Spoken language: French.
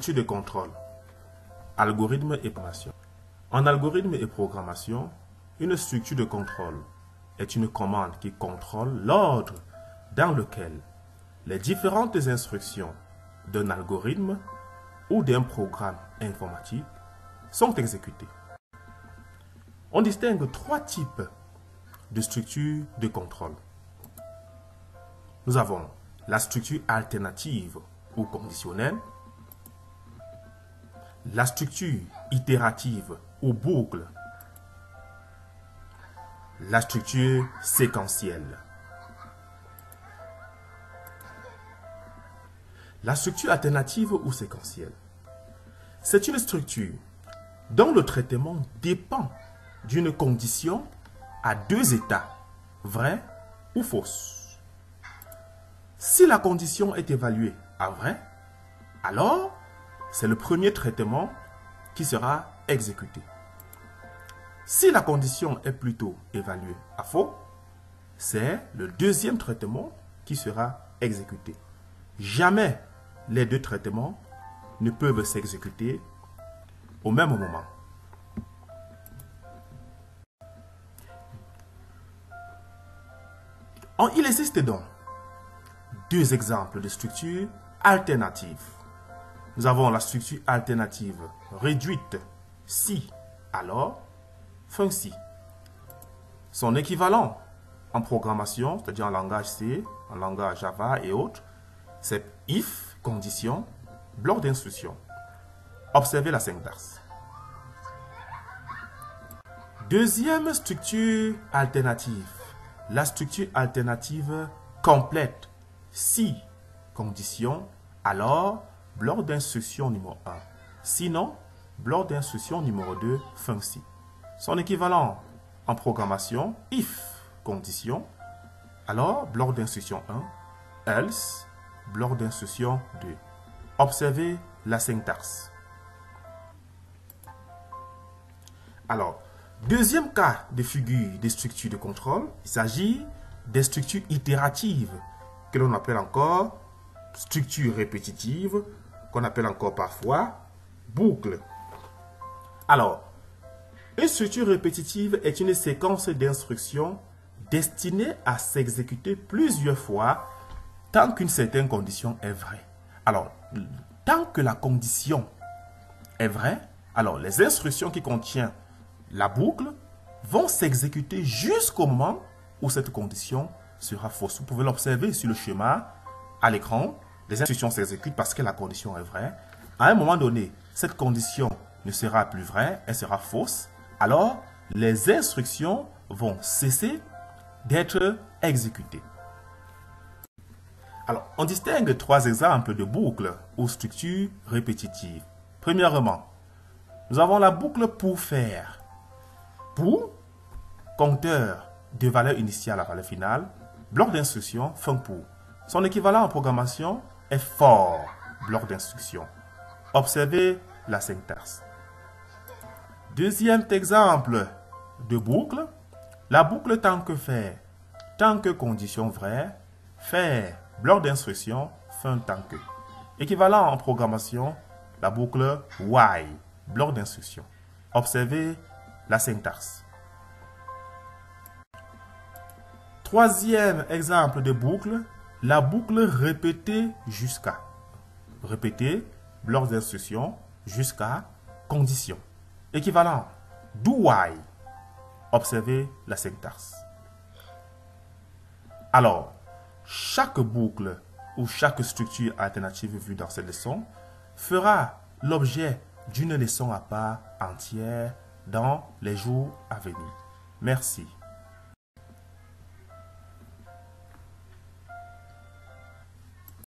Structure de contrôle. Algorithme et programmation. En algorithme et programmation, une structure de contrôle est une commande qui contrôle l'ordre dans lequel les différentes instructions d'un algorithme ou d'un programme informatique sont exécutées. On distingue trois types de structures de contrôle. Nous avons la structure alternative ou conditionnelle, la structure itérative ou boucle, la structure séquentielle. La structure alternative ou séquentielle, c'est une structure dont le traitement dépend d'une condition à deux états, vrai ou fausse. Si la condition est évaluée à vrai, alors c'est le premier traitement qui sera exécuté. Si la condition est plutôt évaluée à faux, c'est le deuxième traitement qui sera exécuté. Jamais les deux traitements ne peuvent s'exécuter au même moment. Il existe donc deux exemples de structures alternatives. Nous avons la structure alternative réduite si, alors, fin si. Son équivalent en programmation, c'est-à-dire en langage C, en langage Java et autres, c'est if, condition, bloc d'instruction. Observez la syntaxe. Deuxième structure alternative, la structure alternative complète. Si, condition, alors, bloc d'instruction numéro 1. Sinon, bloc d'instruction numéro 2, fin si. Son équivalent en programmation, if, condition, alors, bloc d'instruction 1, else, bloc d'instruction 2. Observez la syntaxe. Alors, deuxième cas de figure des structures de contrôle, il s'agit des structures itératives, que l'on appelle encore structure répétitive, qu'on appelle encore parfois boucle. Alors, une structure répétitive est une séquence d'instructions destinée à s'exécuter plusieurs fois tant qu'une certaine condition est vraie. Alors, tant que la condition est vraie, alors les instructions qui contiennent la boucle vont s'exécuter jusqu'au moment où cette condition sera fausse. Vous pouvez l'observer sur le schéma à l'écran. Les instructions s'exécutent parce que la condition est vraie. À un moment donné, cette condition ne sera plus vraie, elle sera fausse. Alors, les instructions vont cesser d'être exécutées. Alors, on distingue trois exemples de boucles ou structures répétitives. Premièrement, nous avons la boucle pour faire. Pour, compteur de valeur initiale à valeur finale, bloc d'instruction, fin pour. Son équivalent en programmation est for, bloc d'instruction. Observez la syntaxe. Deuxième exemple de boucle, la boucle tant que faire, tant que condition vraie, faire, bloc d'instruction, fin tant que. Équivalent en programmation, la boucle while, bloc d'instruction. Observez la syntaxe. Troisième exemple de boucle, la boucle répétée jusqu'à. Répétée, bloc d'instruction, jusqu'à, condition. Équivalent, do while. Observez la syntaxe. Alors, chaque boucle ou chaque structure alternative vue dans cette leçon fera l'objet d'une leçon à part entière dans les jours à venir. Merci.